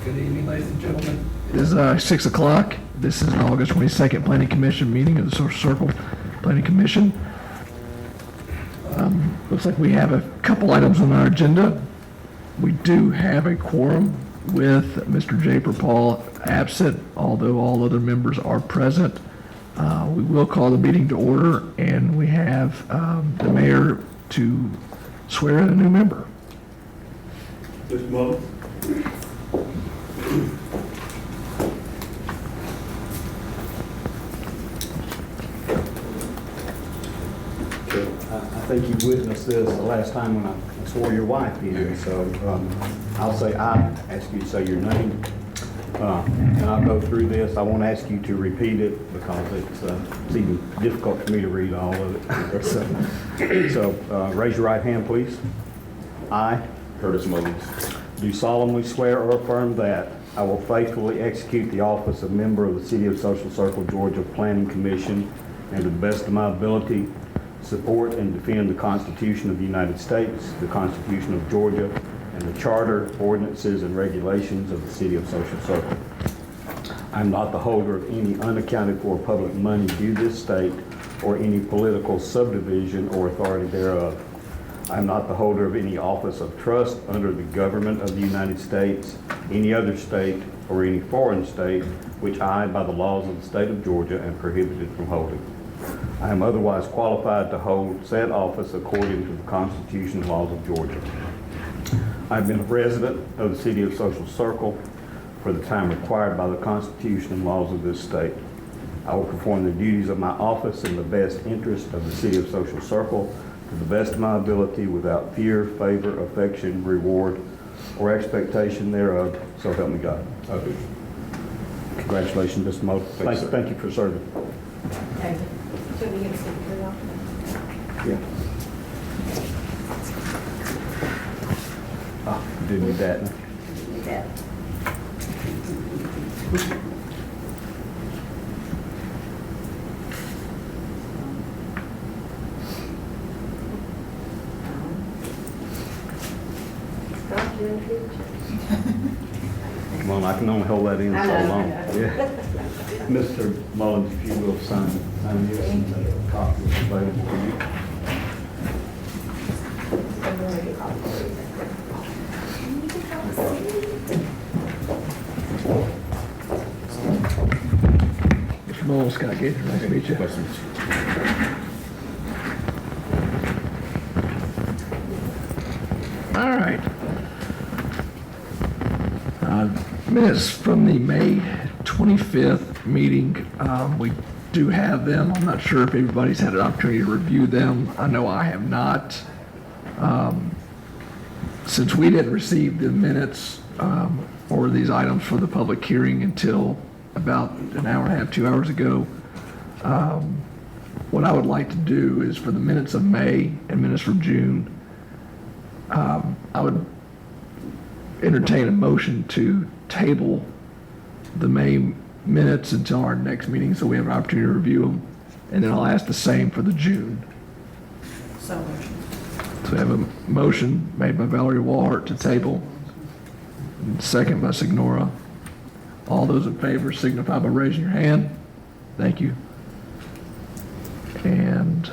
Good evening, ladies and gentlemen. It is 6 o'clock. This is an August 22nd Planning Commission meeting of the Social Circle Planning Commission. Looks like we have a couple items on our agenda. We do have a quorum with Mr. J. Paul absent, although all other members are present. We will call the meeting to order, and we have the mayor to swear in a new member. Mr. Mullins? I think you witnessed this the last time when I swore your wife in, so I'll say I, ask you to say your name, and I'll go through this. I won't ask you to repeat it because it's even difficult for me to read all of it. So raise your right hand, please. I, Curtis Mullins, do solemnly swear or affirm that I will faithfully execute the office of member of the City of Social Circle, Georgia Planning Commission, and to the best of my ability, support and defend the Constitution of the United States, the Constitution of Georgia, and the Charter, ordinances, and regulations of the City of Social Circle. I am not the holder of any unaccounted for public money due this state or any political subdivision or authority thereof. I am not the holder of any office of trust under the government of the United States, any other state, or any foreign state, which I, by the laws of the state of Georgia, am prohibited from holding. I am otherwise qualified to hold said office according to the Constitution and laws of Georgia. I have been a resident of the City of Social Circle for the time required by the Constitution and laws of this state. I will perform the duties of my office in the best interest of the City of Social Circle to the best of my ability without fear, favor, affection, reward, or expectation thereof, so help me God. I do. Congratulations, Mr. Moulton. Thank you for serving. Okay. So we get some for y'all? Yeah. You do need that. Yeah. Stop doing the picture. Well, I can only hold that in I so know, long. I know. Yeah. Mr. Mullins, if you will sign this, and a copy is available for you. I'm going to get coffee. Mr. Mullins, Scott Gaither, nice to meet you. Nice to meet you. All right. Minutes from the May 25th meeting, we do have them. I'm not sure if everybody's had an opportunity to review them. I know I have not. Since we didn't receive the minutes or these items for the public hearing until about an hour and a half, 2 hours ago, what I would like to do is for the minutes of May and minutes from June, I would entertain a motion to table the May minutes until our next meeting so we have an opportunity to review them. And then I'll ask the same for the June. So much. So we have a motion made by Valerie Walhart to table, and second by Signora. All those in favor signify by raising your hand. Thank you. And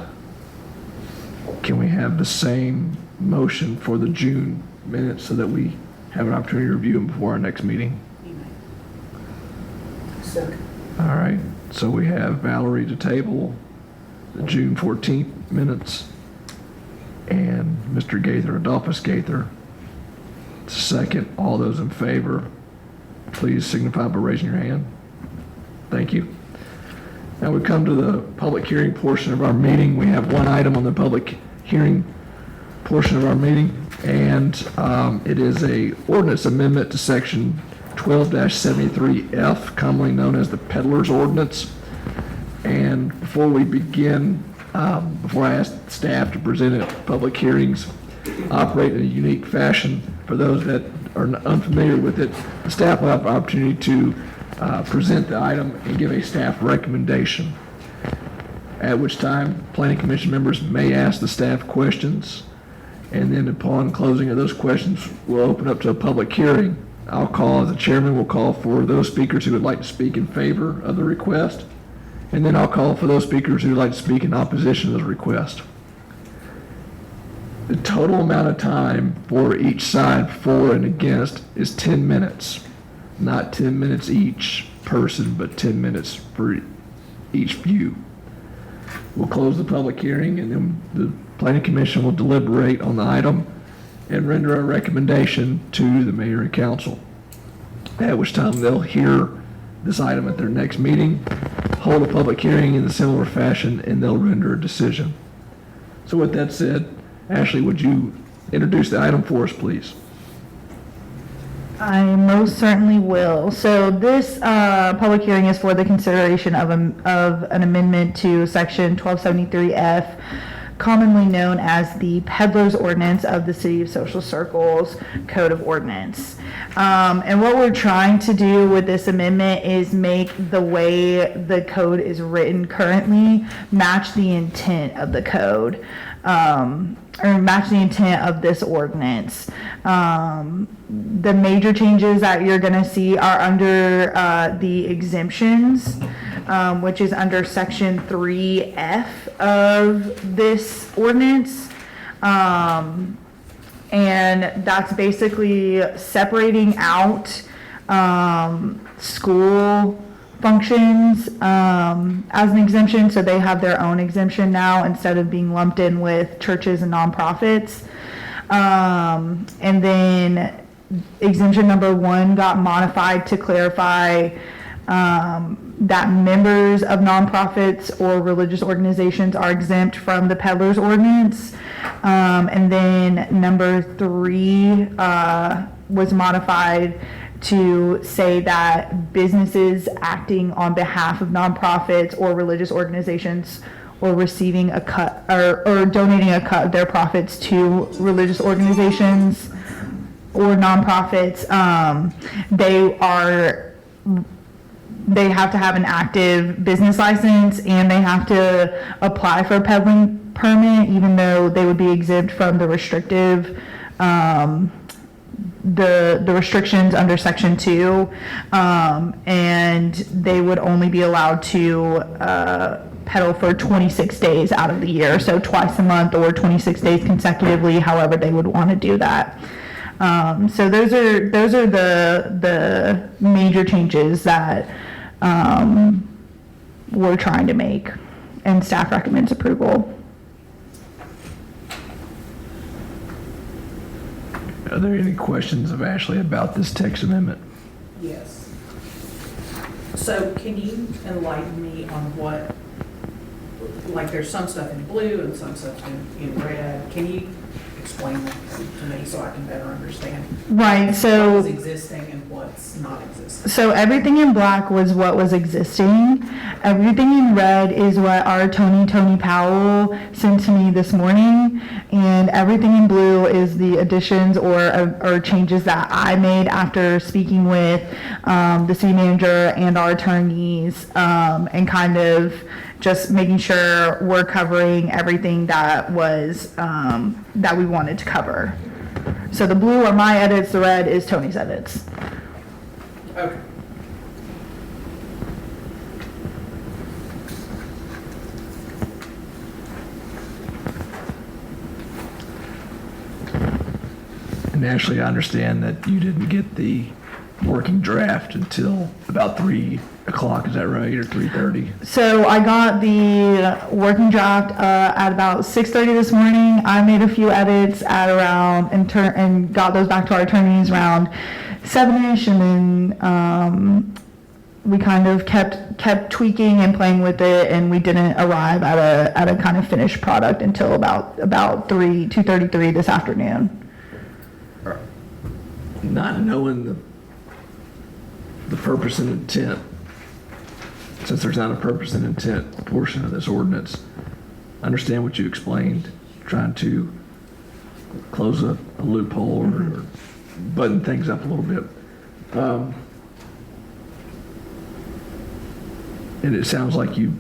can we have the same motion for the June minutes so that we have an opportunity to review them before our next meeting? Second. All right, so we have Valerie to table the June 14th minutes and Mr. Gaither, Adolphus Gaither, second. All those in favor, please signify by raising your hand. Thank you. Now we come to the public hearing portion of our meeting. We have one item on the public hearing portion of our meeting, and it is a ordinance amendment to section 12-73F, commonly known as the Peddler's Ordinance. And before we begin, before I ask staff to present it at public hearings, operate in a unique fashion. For those that are unfamiliar with it, the staff will have the opportunity to present the item and give a staff recommendation, at which time Planning Commission members may ask the staff questions, and then upon closing of those questions, we'll open up to a public hearing I'll call, the chairman will call for those speakers who would like to speak in favor of the request, and then I'll call for those speakers who would like to speak in opposition to the request. The total amount of time for each side, for and against, is 10 minutes. Not 10 minutes each person, but 10 minutes for each view. We'll close the public hearing, and then the planning commission will deliberate on the item and render a recommendation to the mayor and council, at which time they'll hear this item at their next meeting, hold a public hearing in a similar fashion, and they'll render a decision. So with that said, Ashley, would you introduce the item for us, please? I most certainly will. So this public hearing is for the consideration of an amendment to section 1273F, commonly known as the Peddler's Ordinance of the City of Social Circles Code of Ordinance. And what we're trying to do with this amendment is make the way the code is written currently match the intent of the code, or match the intent of this ordinance. The major changes that you're going to see are under the exemptions, which is under section 3F of this ordinance. And that's basically separating out school functions as an exemption, so they have their own exemption now instead of being lumped in with churches and nonprofits. And then exemption number 1 got modified to clarify that members of nonprofits or religious organizations are exempt from the peddler's ordinance. And then number 3 was modified to say that businesses acting on behalf of nonprofits or religious organizations or receiving a cut or donating a cut of their profits to religious organizations or nonprofits, they have to have an active business license, and they have to apply for a peddling permit, even though they would be exempt from the restrictive the restrictions under section 2, and they would only be allowed to peddle for 26 days out of the year, so twice a month or 26 days consecutively, however they would want to do that. So those are the major changes that we're trying to make, and staff recommends approval. Are there any questions of Ashley about this text amendment? Yes. So can you enlighten me on what, like there's some stuff in blue and some stuff in red. Can you explain that to me so I can better understand Right, so. what's existing and what's not existing? So everything in black was what was existing. Everything in red is what our Tony Powell sent to me this morning. And everything in blue is the additions or changes that I made after speaking with the city manager and our attorneys, and kind of just making sure we're covering everything that was that we wanted to cover. So the blue are my edits, the red is Tony's edits. Okay. And Ashley, I understand that you didn't get the working draft until about 3 o'clock, is that right, or 3:30? So I got the working draft at about 6:30 this morning. I made a few edits at around and got those back to our attorneys around 7-ish, and then we kind of kept tweaking and playing with it, and we didn't arrive at a kind of finished product until about 2:33 this afternoon. Not knowing the purpose and intent, since there's not a purpose and intent portion of this ordinance, understand what you explained, trying to close a loophole or button things up a little bit. And it sounds like you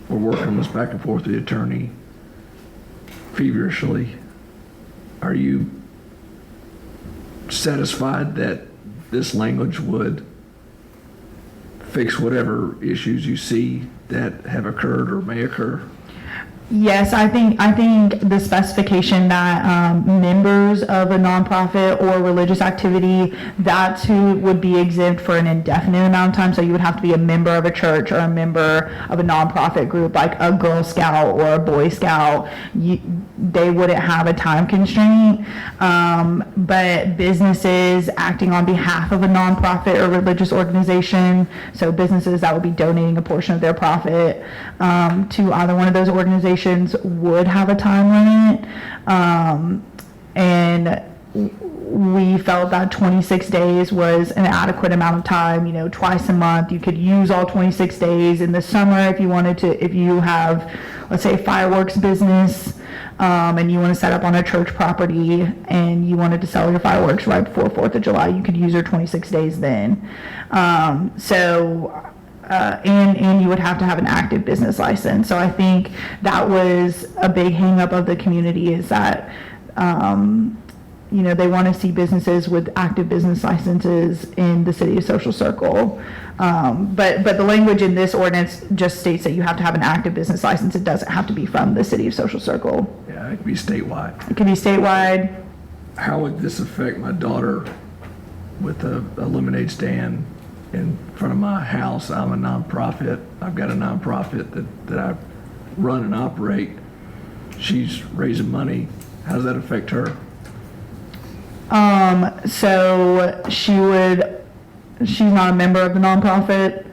were working on this back and forth with the attorney feverishly. Are you satisfied that this language would fix whatever issues you see that have occurred or may occur? Yes, I think the specification that members of a nonprofit or religious activity, that's who would be exempt for an indefinite amount of time. So you would have to be a member of a church or a member of a nonprofit group like a Girl Scout or a Boy Scout. They wouldn't have a time constraint, but businesses acting on behalf of a nonprofit or religious organization, so businesses that would be donating a portion of their profit to either one of those organizations would have a time limit, and we felt that 26 days was an adequate amount of time. You know, twice a month you could use all 26 days. In the summer, if you wanted to, if you have, let's say, a fireworks business, and you want to set up on a church property and you wanted to sell your fireworks right before 4th of July, you could use your 26 days then. And you would have to have an active business license. So I think that was a big hang up of the community, is that, they want to see businesses with active business licenses in the City of Social Circle. But the language in this ordinance just states that you have to have an active business license. It doesn't have to be from the City of Social Circle. Yeah, it could be statewide. It could be statewide. How would this affect my daughter with a lemonade stand in front of my house? I'm a nonprofit. I've got a nonprofit that I run and operate. She's raising money. How does that affect her? So she's not a member of the nonprofit.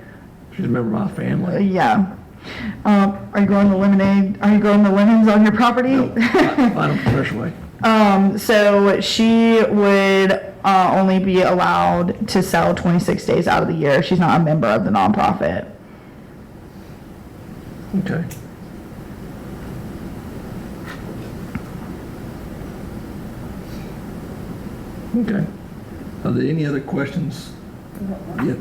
She's a member of my family. Yeah. Are you growing the lemonade? Are you growing the lemons on your property? No, find them commercial way. So she would only be allowed to sell 26 days out of the year. She's not a member of the nonprofit. Okay. Okay. Are there any other questions?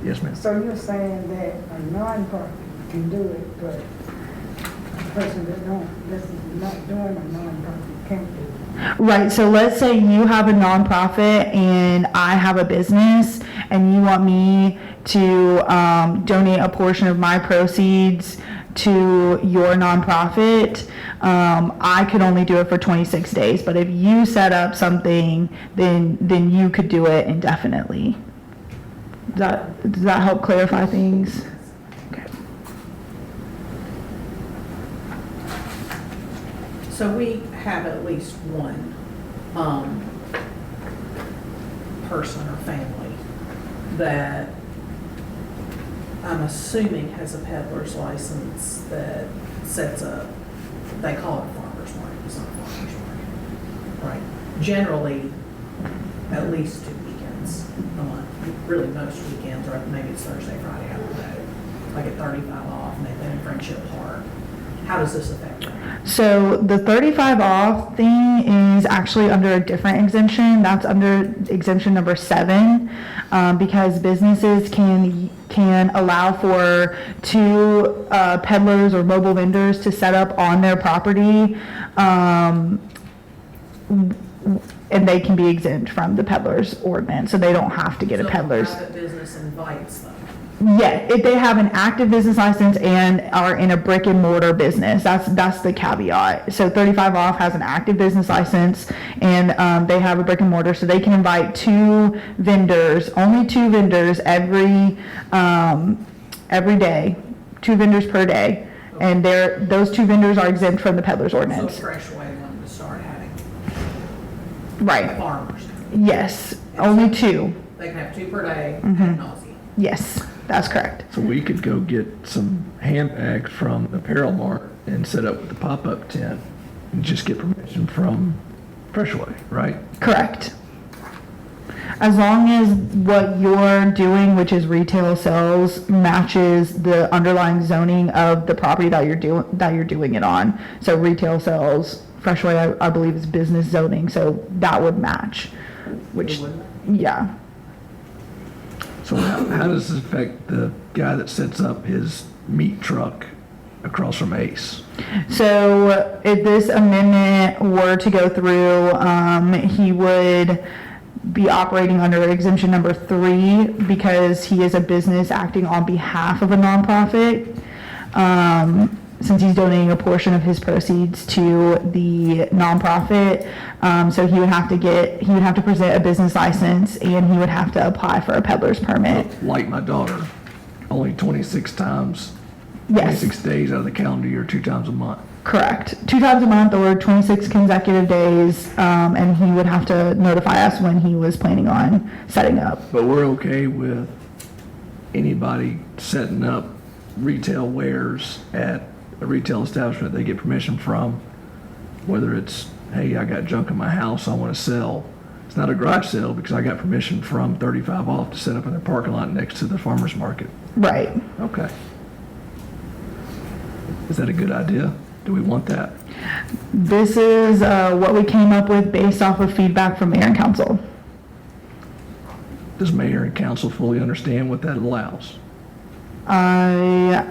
Yes, ma'am. So you're saying that a nonprofit can do it, but a person that's not doing a nonprofit can't do it? Right, so let's say you have a nonprofit and I have a business and you want me to donate a portion of my proceeds to your nonprofit. I could only do it for 26 days, but if you set up something, then you could do it indefinitely. Does that help clarify things? Okay. So we have at least one person or family that I'm assuming has a peddler's license that sets up, they call it a farmer's market, it's not a farmer's market, right? Generally, at least 2 weekends a month, really most weekends, or maybe it's Thursday, Friday, I don't know. I get 35 off and they've been in Friendship Park. How does this affect them? So the 35 off thing is actually under a different exemption. That's under exemption number 7, because businesses can allow for 2 peddlers or mobile vendors to set up on their property, and they can be exempt from the peddler's ordinance, so they don't have to get a peddler's. So the private business invites them. Yeah, if they have an active business license and are in a brick and mortar business, that's the caveat. So 35 off has an active business license and they have a brick and mortar, so they can invite 2 vendors, only 2 vendors every day, 2 vendors per day, and those 2 vendors are exempt from the peddler's So ordinance. Freshway wanted to start having Right. farmers. Yes, only 2. They can have 2 per day ad nauseam. Yes, that's correct. So we could go get some handbags from Apparel Mart and set up with the pop-up tent and just get permission from Freshway, right? Correct. As long as what you're doing, which is retail sales, matches the underlying zoning of the property that you're doing it on. So retail sales, Freshway, I believe is business zoning, so that would match. Which, yeah. So how does this affect the guy that sets up his meat truck across from Ace? So if this amendment were to go through, he would be operating under exemption number 3 because he is a business acting on behalf of a nonprofit. Since he's donating a portion of his proceeds to the nonprofit, so he would have to present a business license and he would have to apply for a peddler's permit. Like my daughter, only 26 times, Yes. 26 days out of the calendar year, 2 times a month. Correct. 2 times a month or 26 consecutive days, and he would have to notify us when he was planning on setting up. But we're okay with anybody setting up retail wares at a retail establishment they get permission from, whether it's, hey, I got junk in my house I want to sell. It's not a garage sale because I got permission from 35 off to set up in their parking lot next to the farmer's market. Right. Okay. Is that a good idea? Do we want that? This is what we came up with based off of feedback from mayor and council. Does mayor and council fully understand what that allows? I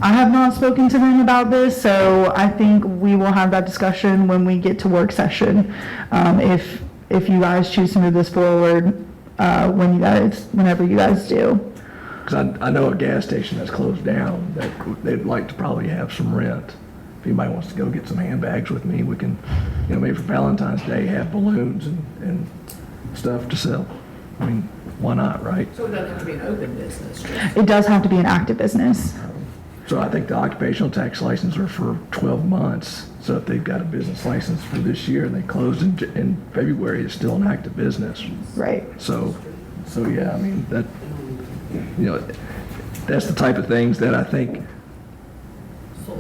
have not spoken to them about this, so I think we will have that discussion when we get to work session. If you guys choose to move this forward, whenever you guys do. Because I know a gas station that's closed down that they'd like to probably have some rent. If anybody wants to go get some handbags with me, we can, maybe for Valentine's Day, have balloons and stuff to sell. I mean, why not, right? So it doesn't have to be an open business, just It does have to be an active business. So I think the occupational tax license are for 12 months. So if they've got a business license for this year and they closed in February, it's still an active business. Right. So yeah, I mean, that, that's the type of things that I think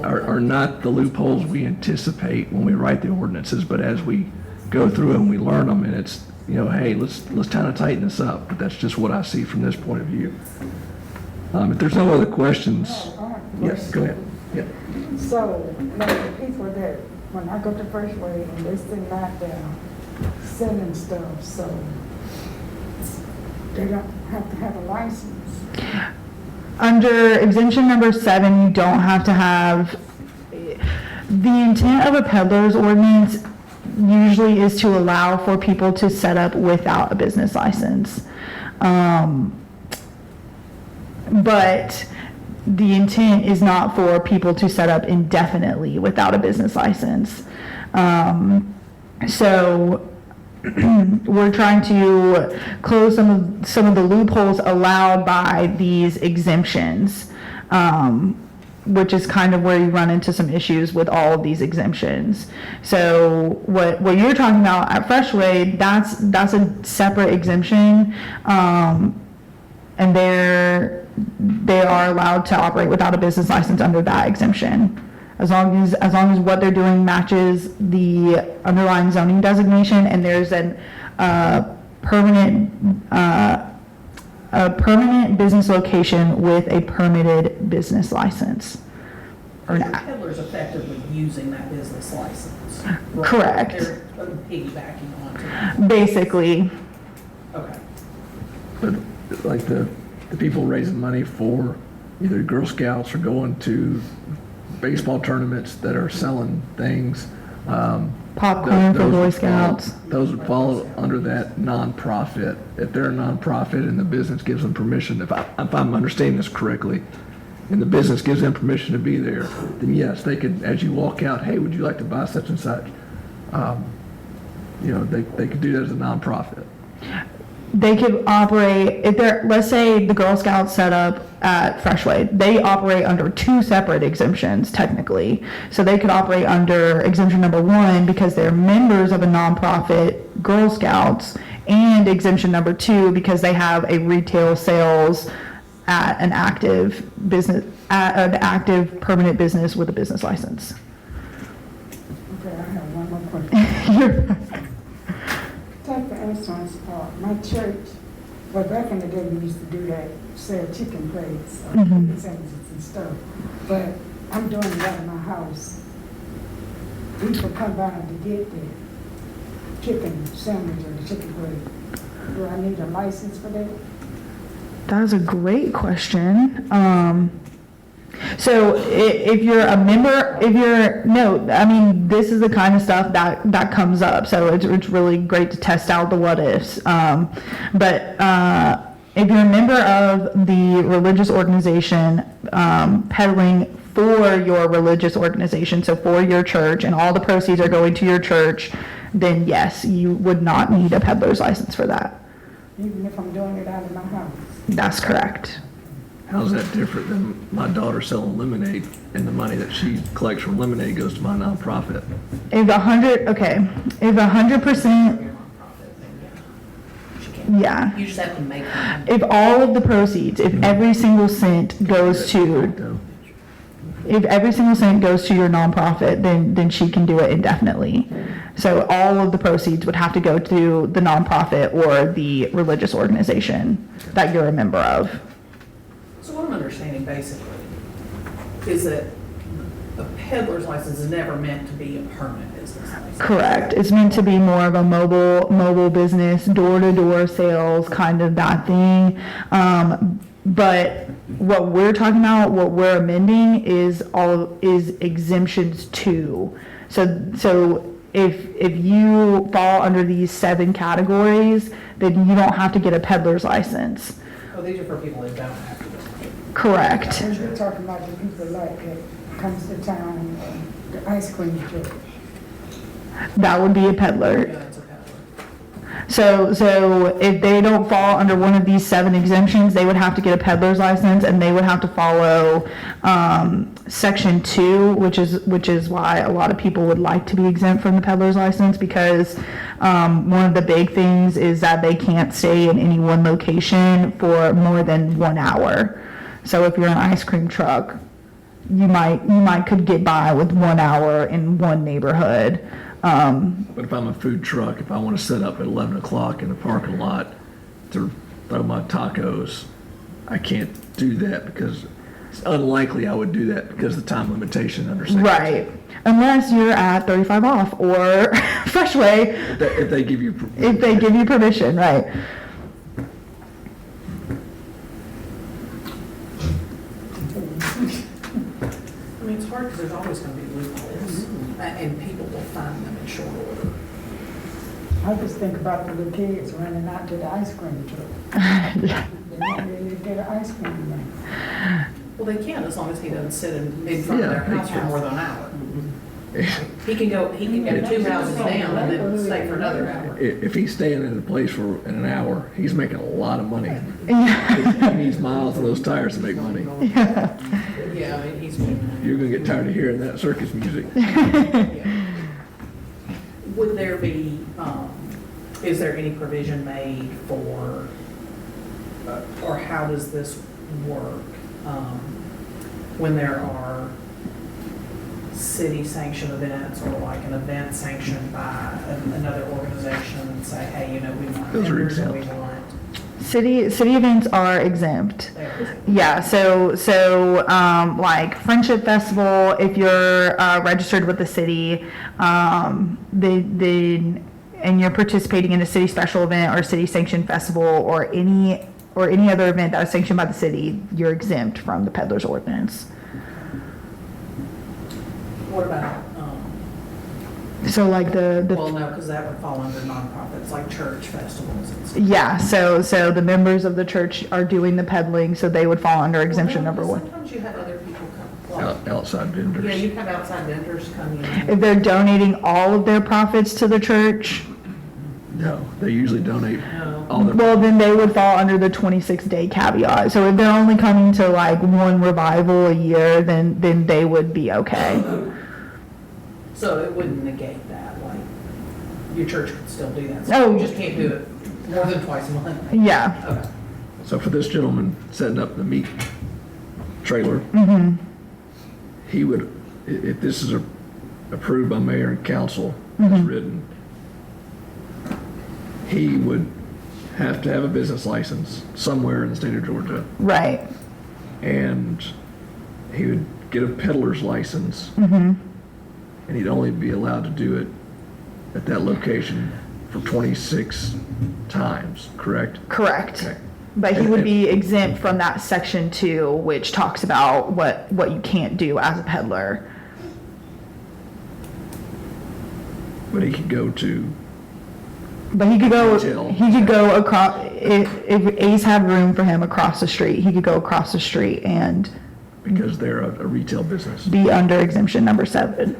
are not the loopholes we anticipate when we write the ordinances, but as we go through and we learn them, and it's, hey, let's kind of tighten this up. But that's just what I see from this point of view. If there's no other questions, yes, go ahead. Yeah. So, like the people that, when I go to First Way and they sitting out there selling stuff, so they don't have to have a license. Under exemption number 7, you don't have to have, the intent of a peddler's ordinance usually is to allow for people to set up without a business license. But the intent is not for people to set up indefinitely without a business license. So we're trying to close some of the loopholes allowed by these exemptions, which is kind of where you run into some issues with all of these exemptions. So what you're talking about at Freshway, that's a separate exemption, and they are allowed to operate without a business license under that exemption. As long as what they're doing matches the underlying zoning designation and there's a permanent business location with a permitted business license. Or the not. peddler's effectively using that business license. Right? Correct. They're piggybacking onto that. Basically, Okay. But like the people raising money for either Girl Scouts or going to baseball tournaments that are selling things. popcorn for those Boy would Scouts. Those would fall under that nonprofit. If they're a nonprofit and the business gives them permission, if I'm understanding this correctly, and the business gives them permission to be there, then yes, they could, as you walk out, hey, would you like to buy such and such? They could do that as a nonprofit. They could operate, if they're, let's say the Girl Scouts set up at Freshway, they operate under 2 separate exemptions technically. So they could operate under exemption number 1 because they're members of a nonprofit Girl Scouts, and exemption number 2 because they have a retail sales at an active business, at an active permanent business with a business license. Okay, I have one more question. Take for instance, my church, well, back in the day, we used to do that, sell chicken plates, chicken sandwiches and stuff. But I'm doing it at my house. People come by to get the chicken sandwich or the chicken plate. Do I need a license for that? That is a great question. So if you're a member, this is the kind of stuff that comes up. So it's really great to test out the what ifs. If you're a member of the religious organization, peddling for your religious organization, so for your church, and all the proceeds are going to your church, then yes, you would not need a peddler's license for that. Even if I'm doing it out of my house. That's correct. How's that different than my daughter selling lemonade and the money that she collects from lemonade goes to my nonprofit? If 100%, She can't. yeah. You just have to make them. If all of the proceeds, if every single cent goes to, if every single cent goes to your nonprofit, then she can do it indefinitely. So all of the proceeds would have to go to the nonprofit or the religious organization that you're a member of. So what I'm understanding basically is that a peddler's license is never meant to be a permanent business license. Correct. It's meant to be more of a mobile business, door-to-door sales, kind of that thing. But what we're talking about, what we're amending is exemptions too. So if you fall under these 7 categories, then you don't have to get a peddler's license. Oh, these are for people that don't have to. Correct. And you're talking about the people like that comes to town, the ice cream truck. That would be a peddler. Yeah, it's a peddler. So if they don't fall under one of these 7 exemptions, they would have to get a peddler's license, and they would have to follow section 2, which is why a lot of people would like to be exempt from the peddler's license, because one of the big things is that they can't stay in any one location for more than 1 hour. So if you're an ice cream truck, you might could get by with 1 hour in one neighborhood. But if I'm a food truck, if I want to set up at 11 o'clock in the parking lot to throw my tacos, I can't do that because it's unlikely I would do that because of the time limitation under section 2. Right. Unless you're at 35 off or Freshway, If they give you. if they give you permission, right? I mean, it's hard because there's always going to be loopholes, and people will find them in short order. I just think about the little kids running out to the ice cream truck. They not really get an ice cream man. Well, they can, as long as he doesn't sit in front of their Yeah. house for more than an hour. He can go 2 houses down and then stay for another hour. If he's staying in a place for an hour, he's making a lot of money. Yeah. He needs miles of those tires to make money. Yeah, I mean, he's. You're gonna get tired of hearing that circus music. Yeah. Would there be, is there any provision made for, or how does this work when there are city-sanctioned events or like an event sanctioned by another organization and say, hey, we want Those are vendors and we exempt. want. City events are exempt. There. Yeah, so like Friendship Festival, if you're registered with the city, and you're participating in a city special event or city sanctioned festival or any other event that is sanctioned by the city, you're exempt from the peddler's ordinance. What about, So like well, no, because that would fall under nonprofits, like church festivals and stuff. yeah, so the members of the church are doing the peddling, so they would fall under exemption Well, number 1. Sometimes you have other people come, like, Outside vendors. yeah, you have outside vendors come in. If they're donating all of their profits to the church, No, they usually donate No. all their. well, then they would fall under the 26-day caveat. So if they're only coming to like one revival a year, then they would be okay. So it wouldn't negate that, like, your church could still do that. Oh. So you just can't do it more than twice a month. Yeah. Okay. So for this gentleman setting up the meat trailer, he would, if this is approved by mayor and council, as written, he would have to have a business license somewhere in the state of Georgia, Right. and he would get a peddler's license, and he'd only be allowed to do it at that location for 26 times, correct? Correct. Okay. But he would be exempt from that section 2, which talks about what you can't do as a peddler. But he could go to, But Retail. he could go across, if Ace had room for him across the street, he could go across the street and because they're a retail business. be under exemption number 7.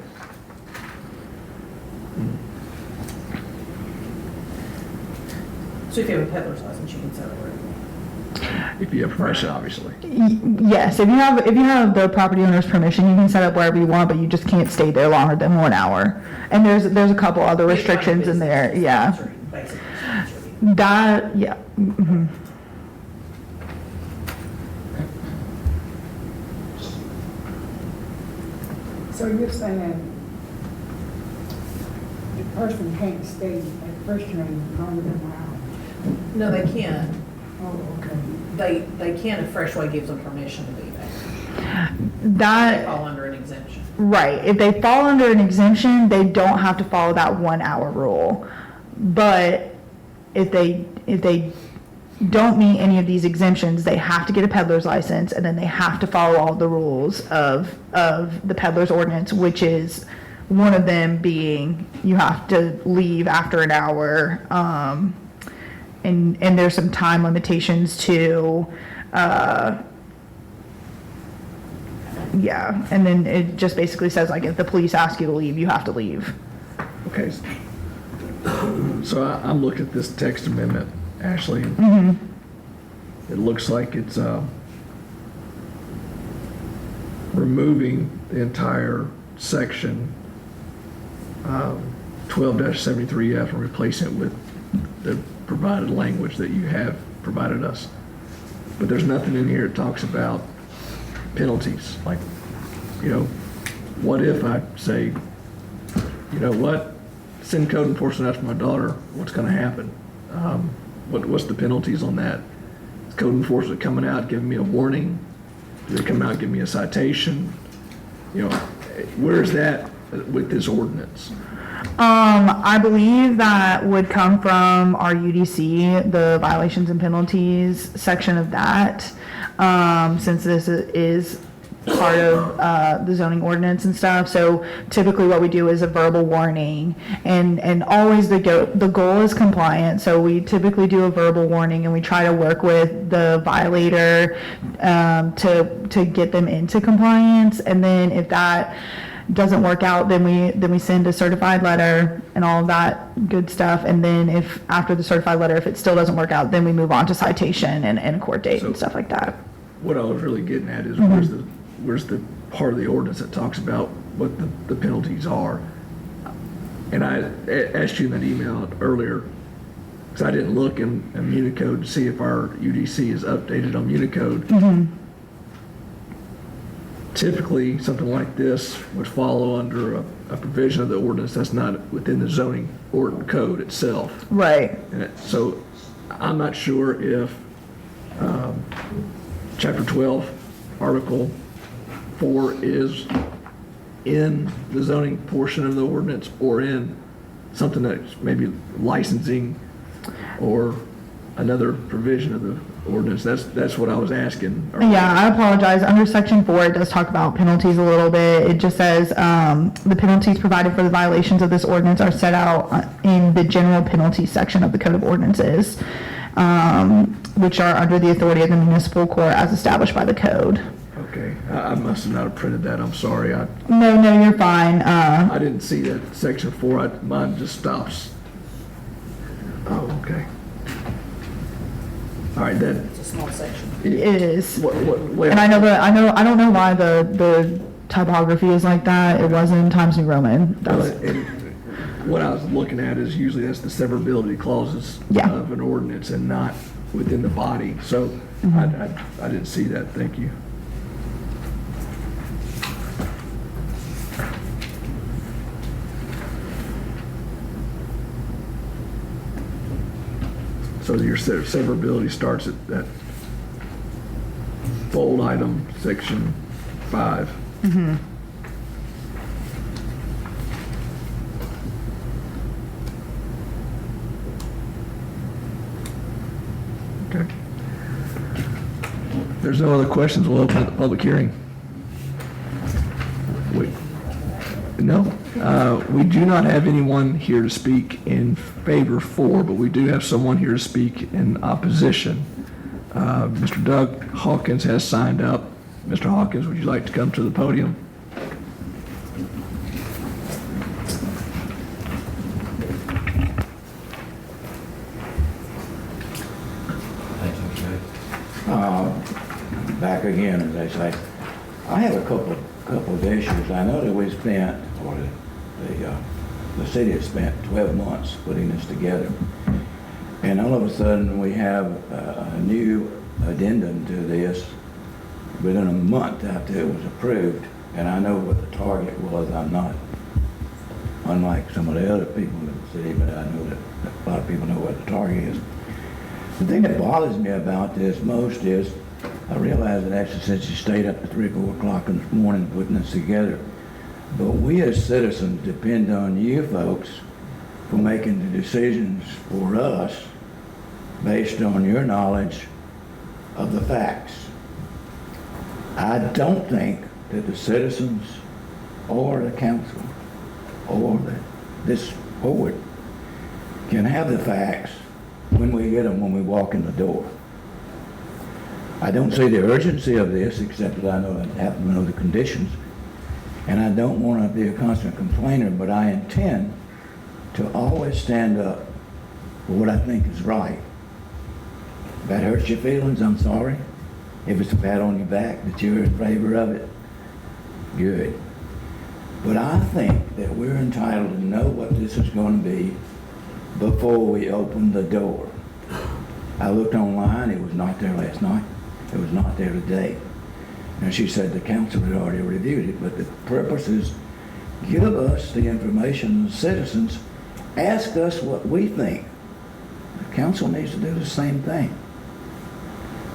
So if you have a peddler's license, you can sell it wherever you want. If you have permission, obviously. Yes, if you have the property owner's permission, you can set up wherever you want, but you just can't stay there longer than 1 hour. And there's a couple other restrictions in there, yeah. Basically. That, yeah. Mhm. So you're saying the person can't stay at First Stream longer than 1 hour? No, they can. Oh, okay. They can if Freshway gives them permission to be there. They That, fall under an exemption. right, if they fall under an exemption, they don't have to follow that 1 hour rule. But if they don't meet any of these exemptions, they have to get a peddler's license, and then they have to follow all the rules of the peddler's ordinance, which is one of them being you have to leave after an hour, and there's some time limitations too. Yeah, and then it just basically says like if the police ask you to leave, you have to leave. Okay. So I'm looking at this text amendment, Ashley. It looks like it's removing the entire section 12-73F and replacing it with the provided language that you have provided us. But there's nothing in here that talks about penalties. Like, what if I say, you know what, send code enforcement after my daughter, what's gonna happen? What's the penalties on that? Is code enforcement coming out, giving me a warning? Do they come out, give me a citation? Where's that with this ordinance? I believe that would come from our UDC, the violations and penalties section of that, since this is part of the zoning ordinance and stuff. So typically what we do is a verbal warning, and always the goal is compliance. So we typically do a verbal warning, and we try to work with the violator to get them into compliance. And then if that doesn't work out, then we send a certified letter and all of that good stuff. And then if after the certified letter, if it still doesn't work out, then we move on to citation and a court date and stuff like that. What I was really getting at is where's the part of the ordinance that talks about what the penalties are? And I asked you in that email earlier, because I didn't look in Municode to see if our UDC is updated on Municode. Typically, something like this would follow under a provision of the ordinance that's not within the zoning code itself. Right. So I'm not sure if Chapter 12, Article 4 is in the zoning portion of the ordinance or in something that's maybe licensing or another provision of the ordinance. That's what I was asking. Yeah, I apologize. Under section 4, it does talk about penalties a little bit. It just says, the penalties provided for the violations of this ordinance are set out in the general penalty section of the Code of Ordinances, which are under the authority of the municipal court as established by the code. Okay, I must have not printed that. I'm sorry. No, you're fine. I didn't see that section 4. Mine just stops. Oh, okay. All right, then. It's a small section. It is. What, And I don't know why the typography is like that. It was in Times New Roman. what I was looking at is usually that's the severability clauses Yeah. of an ordinance and not within the body. So I didn't see that. Thank you. So your severability starts at that bold item, section 5. Okay. If there's no other questions, we'll open up the public hearing. No, we do not have anyone here to speak in favor for, but we do have someone here to speak in opposition. Mr. Doug Hawkins has signed up. Mr. Hawkins, would you like to come to the podium? Thank you, Jay. Back again, as they say. I have a couple of issues. I know that we spent, or the city has spent 12 months putting this together. And all of a sudden, we have a new addendum to this within a month after it was approved. And I know what the target was. I'm not, unlike some of the other people in the city, but I know that a lot of people know what the target is. The thing that bothers me about this most is, I realize that actually since you stayed up to 3 or 4 o'clock in the morning putting this together, but we as citizens depend on you folks for making the decisions for us based on your knowledge of the facts. I don't think that the citizens or the council or this board can have the facts when we get them when we walk in the door. I don't see the urgency of this, except that I know I happen to know the conditions, and I don't want to be a constant complainer, but I intend to always stand up for what I think is right. If that hurts your feelings, I'm sorry. If it's a pat on your back that you're in favor of it, good. But I think that we're entitled to know what this is going to be before we open the door. I looked online, it was not there last night. It was not there today. And she said the council had already reviewed it, but the purpose is give us the information, the citizens, ask us what we think. The council needs to do the same thing.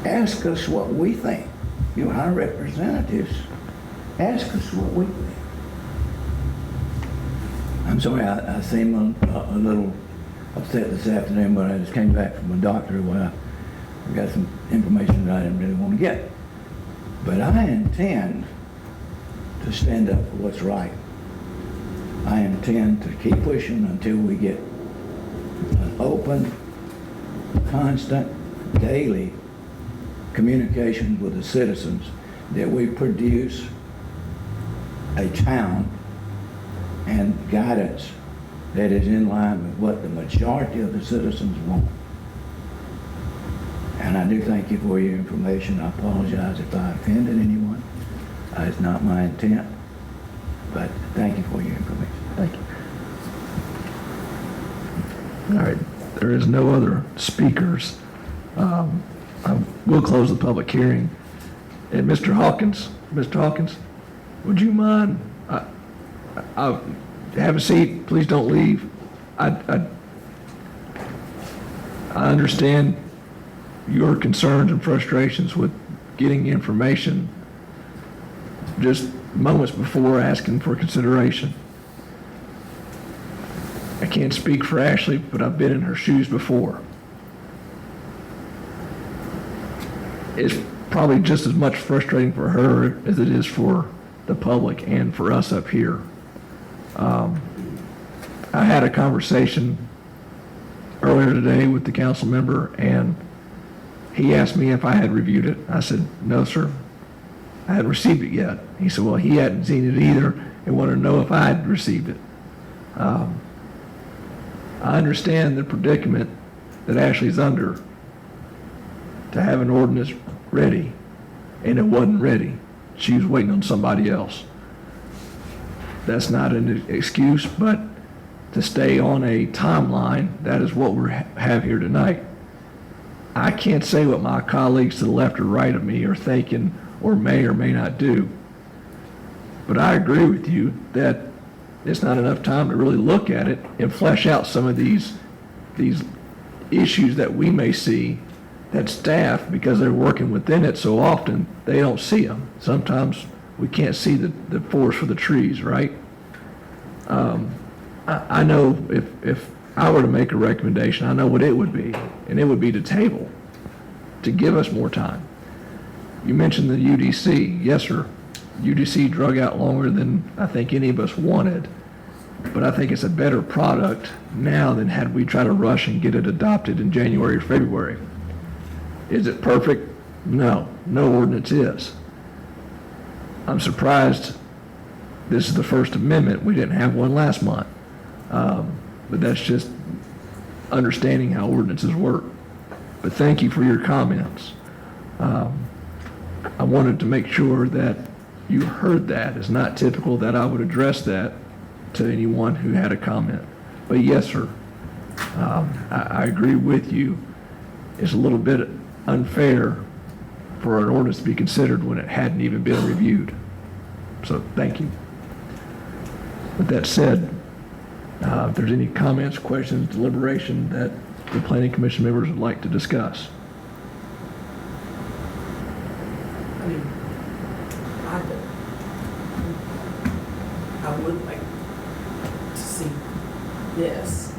Ask us what we think. You, our representatives, ask us what we think. I'm sorry, I seem a little upset this afternoon, but I just came back from a doctor where I got some information that I didn't really want to get. But I intend to stand up for what's right. I intend to keep pushing until we get an open, constant, daily communication with the citizens that we produce a town and guidance that is in line with what the majority of the citizens want. And I do thank you for your information. I apologize if I offended anyone. It's not my intent, but thank you for your information. Thank you. All right, there is no other speakers. I will close the public hearing. And Mr. Hawkins, would you mind? Have a seat. Please don't leave. I understand your concerns and frustrations with getting information just moments before asking for consideration. I can't speak for Ashley, but I've been in her shoes before. It's probably just as much frustrating for her as it is for the public and for us up here. I had a conversation earlier today with the council member, and he asked me if I had reviewed it. I said, no, sir, I hadn't received it yet. He said, well, he hadn't seen it either and wanted to know if I had received it. I understand the predicament that Ashley's under to have an ordinance ready, and it wasn't ready. She was waiting on somebody else. That's not an excuse, but to stay on a timeline, that is what we have here tonight. I can't say what my colleagues to the left or right of me are thinking or may not do. But I agree with you that it's not enough time to really look at it and flesh out some of these issues that we may see that staff, because they're working within it so often, they don't see them. Sometimes we can't see the forest for the trees, right? I know if I were to make a recommendation, I know what it would be, and it would be to table, to give us more time. You mentioned the UDC. Yes, sir. UDC drug out longer than I think any of us wanted, but I think it's a better product now than had we tried to rush and get it adopted in January or February. Is it perfect? No. No ordinance is. I'm surprised this is the First Amendment. We didn't have one last month. But that's just understanding how ordinances work. But thank you for your comments. I wanted to make sure that you heard that. It's not typical that I would address that to anyone who had a comment. But yes, sir, I agree with you. It's a little bit unfair for an ordinance to be considered when it hadn't even been reviewed. So thank you. With that said, if there's any comments, questions, deliberation that the Planning Commission members would like to discuss. I mean, I would like to see this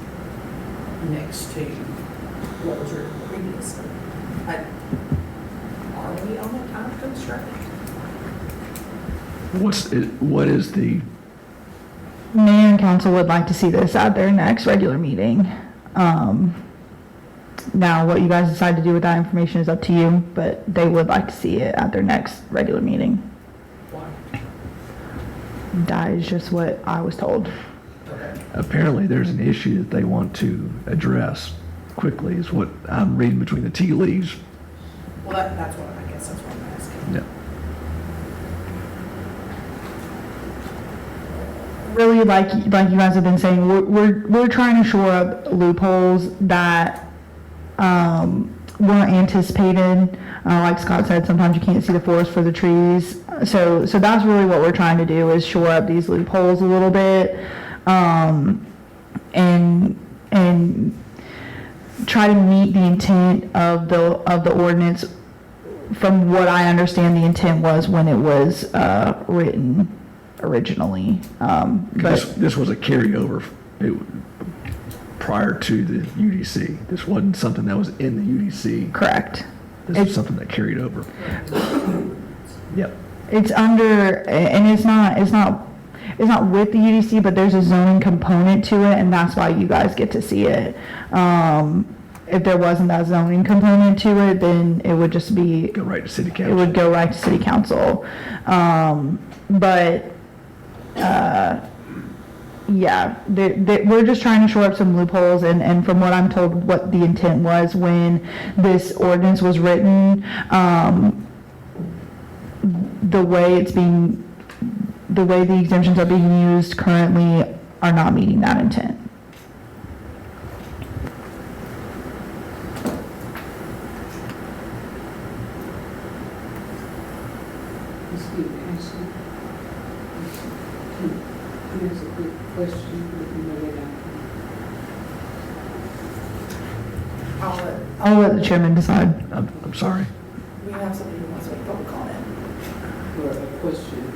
next to what was written previously. Are we on a time constraint? What is the, Mayor and council would like to see this at their next regular meeting. Now, what you guys decide to do with that information is up to you, but they would like to see it at their next regular meeting. Why? That is just what I was told. Okay. apparently there's an issue that they want to address quickly is what I'm reading between the tea leaves. Well, that's what, I guess that's what I'm asking. Yeah. Really, like you guys have been saying, we're trying to shore up loopholes that weren't anticipated. Like Scott said, sometimes you can't see the forest for the trees. So that's really what we're trying to do, is shore up these loopholes a little bit, and try to meet the intent of the ordinance. From what I understand, the intent was when it was written originally. But This was a carryover prior to the UDC. This wasn't something that was in the UDC. correct. This It's- is something that carried over. Yep. It's under, and it's not with the UDC, but there's a zoning component to it, and that's why you guys get to see it. If there wasn't that zoning component to it, then it would just be, Go right to city it council. would go right to city council. Yeah, we're just trying to shore up some loopholes, and from what I'm told, what the intent was when this ordinance was written, the way the exemptions are being used currently are not meeting that intent. Steve Ashley. Here's a quick question, if you know what I'll let the chairman decide. I'm sorry. We have somebody who wants to make public comment. or a question.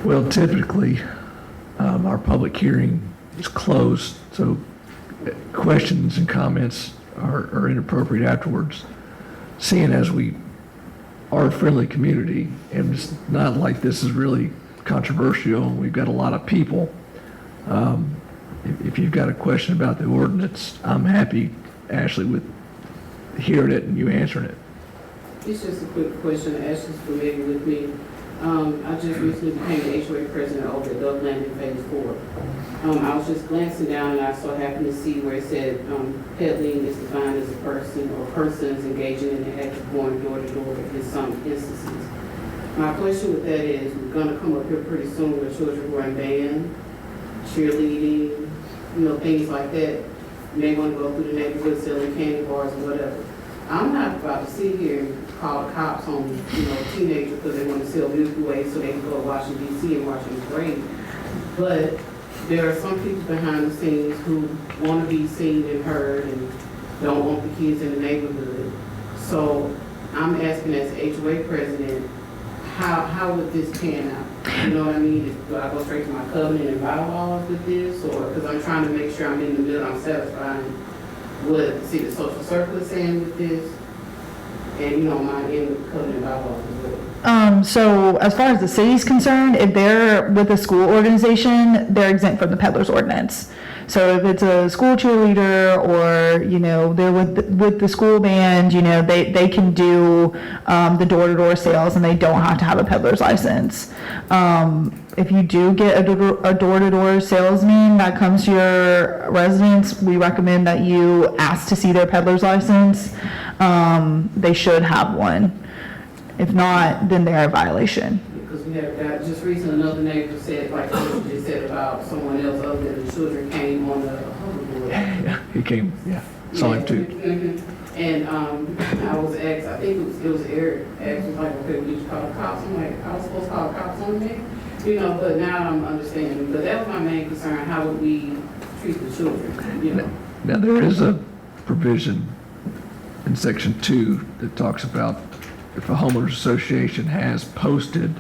Well, typically, our public hearing is closed, so questions and comments are inappropriate afterwards. Seeing as we are a friendly community, and it's not like this is really controversial, and we've got a lot of people, if you've got a question about the ordinance, I'm happy, Ashley, with hearing it and you answering it. It's just a quick question. Ashley's familiar with me. I just recently became the HOA president over at Dove Landing Phase 4. I was just glancing down and I so happened to see where it said peddling is defined as a person or persons engaging in the act of going door to door in some instances. My question with that is, we're gonna come up here pretty soon with children running band, cheerleading, things like that. You may wanna go through the neighborhood selling candy bars or whatever. I'm not about to sit here and call the cops on, teenagers because they want to sell Milky Way so they can go to Washington DC and watch the parade. But there are some people behind the scenes who want to be seen and heard and don't want the kids in the neighborhood. So I'm asking as HOA president, how would this pan out? You know what I mean? Do I go straight to my covenant and bylaws with this, or because I'm trying to make sure I'm in the middle, I'm satisfying what the city social circle is saying with this, and you don't mind in the covenant bylaws as well. So as far as the city's concerned, if they're with a school organization, they're exempt from the peddler's ordinance. So if it's a school cheerleader or, you know, they're with the school band, you know, they can do, the door-to-door sales and they don't have to have a peddler's license. If you do get a door-to-door salesman that comes to your residence, we recommend that you ask to see their peddler's license. They should have one. If not, then they're a violation. Because we have got, just recently, another neighbor said, like you just said about someone else other than the children came on the hoverboard. Yeah, he came, yeah, saw him too. Mhm. And, I was asked, I think it was Eric, asked was like, okay, did you call the cops? I'm like, I was supposed to call the cops on me, you know, but now I'm understanding. But that was my main concern, how would we treat the children, you know? Now, there is a provision in section 2 that talks about if a homeowners association has posted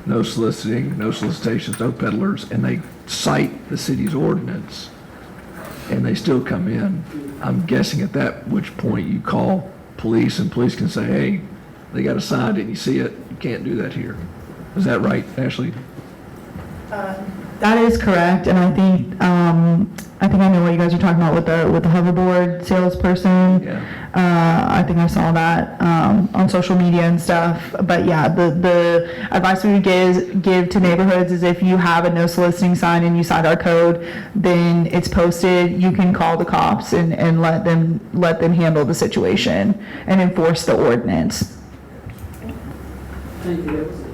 no soliciting, no solicitations, no peddlers, and they cite the city's ordinance, and they still come in, I'm guessing at that which point you call police, and police can say, hey, they got a sign, didn't you see it? You can't do that here. Is that right, Ashley? That is correct, and I think I know what you guys are talking about with the hoverboard salesperson. Yeah. I think I saw that on social media and stuff. But yeah, the advice we would give to neighborhoods is if you have a no soliciting sign and you cite our code, then it's posted. You can call the cops and let them handle the situation and enforce the ordinance. Thank you, that was it.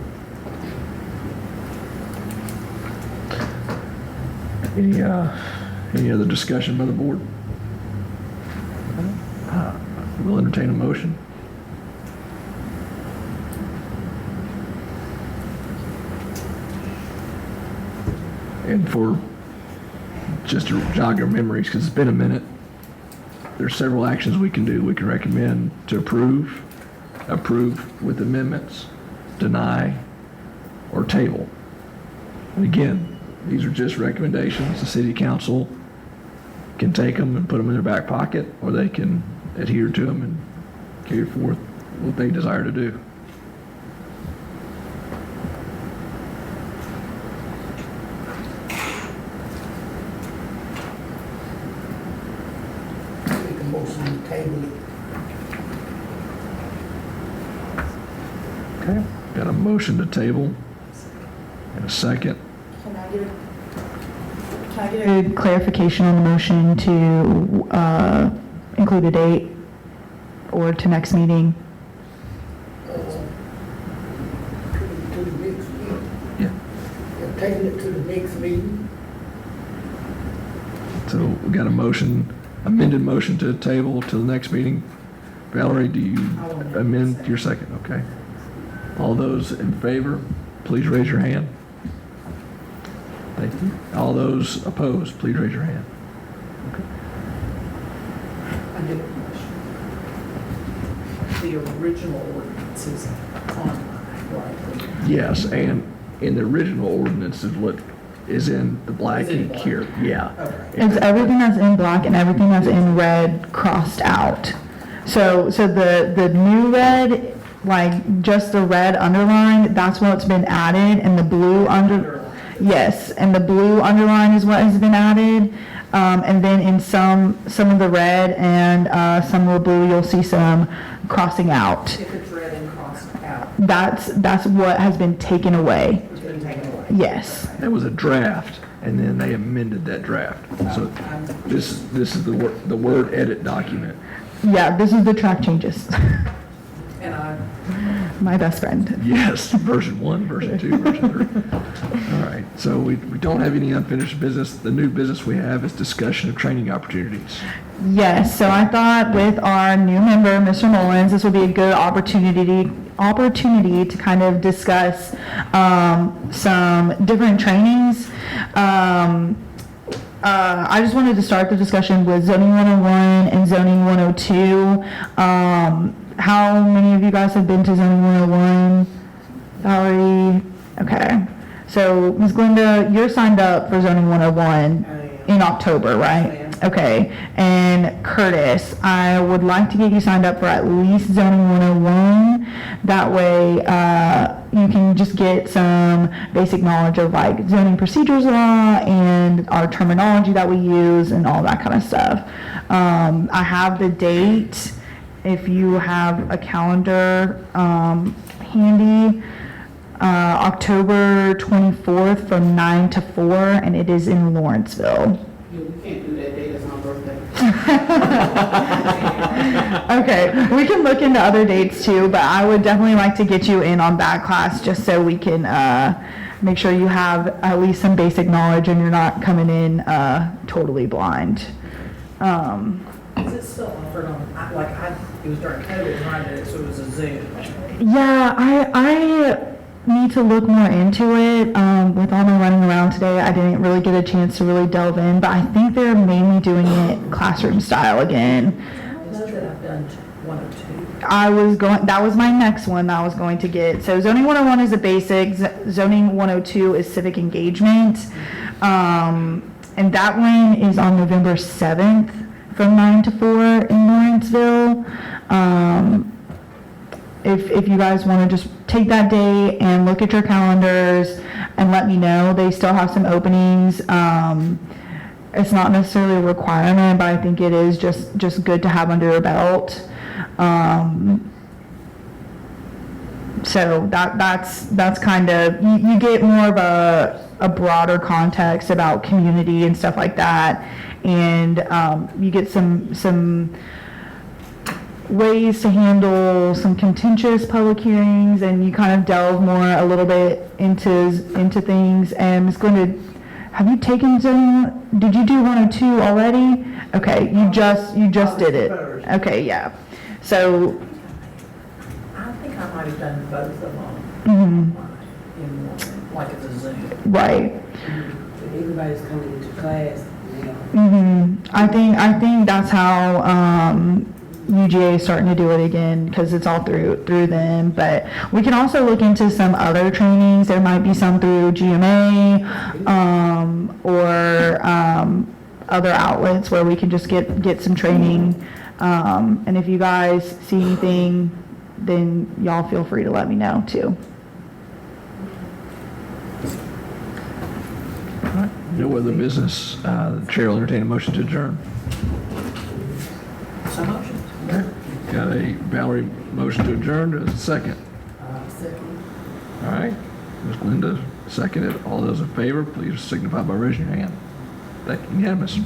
Any other discussion by the board? We'll entertain a motion. And for, just to jog your memories, because it's been a minute, there's several actions we can do. We can recommend to approve with amendments, deny, or table. And again, these are just recommendations. The city council can take them and put them in their back pocket, or they can adhere to them and carry forth what they desire to do. Make a motion to table it. Okay. Got a motion to table and a second. Can I get a clarification on the motion to include a date or to next meeting? To the next meeting. Yeah. Yeah, table it to the next meeting. So we got a motion, amended motion to table to the next meeting. Valerie, do you amend your second? Okay. All those in favor, please raise your hand. Thank you. All those opposed, please raise your hand. I did a question. The original ordinance is online, right? Yes, and in the original ordinance is what is in the black Is in ink black. here. Yeah. Okay. It's everything that's in black and everything that's in red crossed out. So the new red, like just the red underline, that's what's been added, and the blue yes, and the blue underline is what has been added. And then in some of the red and some of the blue, you'll see some crossing out. If it's red and crossed out, That's what has been taken away. it's been taken away. Yes. That was a draft, and then they amended that draft. So this is the word edit document. Yeah, this is the track changes. And I, My best friend. Yes, version 1, version 2, version 3. All right, so we don't have any unfinished business. The new business we have is discussion of training opportunities. Yes, so I thought with our new member, Mr. Mullins, this would be a good opportunity to kind of discuss some different trainings. I just wanted to start the discussion with zoning 101 and zoning 102. How many of you guys have been to zoning 101? Valerie? Okay. So, Ms. Glenda, you're signed up for zoning 101 in October, right? Okay, and Curtis, I would like to get you signed up for at least zoning 101. That way, you can just get some basic knowledge of like zoning procedures law and our terminology that we use and all that kind of stuff. I have the date, if you have a calendar handy, October 24th from 9 to 4, and it is in Lawrenceville. Yeah, we can't do that day, that's my birthday. Okay, we can look into other dates too, but I would definitely like to get you in on that class just so we can make sure you have at least some basic knowledge and you're not coming in totally blind. Is it still offered on, it was during COVID, when I did it, so it was a Zoom. Yeah, I need to look more into it. With all my running around today, I didn't really get a chance to really delve in, but I think they're mainly doing it classroom style again. I know that I've done 102. That was my next one that I was going to get. So zoning 101 is a basic, zoning 102 is civic engagement. And that one is on November 7th from 9 to 4 in Lawrenceville. If you guys want to just take that day and look at your calendars and let me know, they still have some openings. It's not necessarily a requirement, but I think it is just good to have under your belt. So that's kind of, you get more of a broader context about community and stuff like that. And you get some ways to handle some contentious public hearings, and you kind of delve more a little bit into things. And it's going to, have you taken zoning? Did you do 102 already? Okay, you just did it. Okay, yeah. So, I think I might have done both of them mhm, in one, like it's a Zoom. right. Everybody's coming into class now. I think that's how UGA is starting to do it again, because it's all through them. But we can also look into some other trainings. There might be some through GMA or other outlets where we can just get some training. And if you guys see anything, then y'all feel free to let me know too. No other business. The chair will entertain a motion to adjourn. So motion. Got a Valerie motion to adjourn. There's a second. All right. Ms. Linda seconded. All those in favor, please signify by raising your hand. Thank you. Unanimous.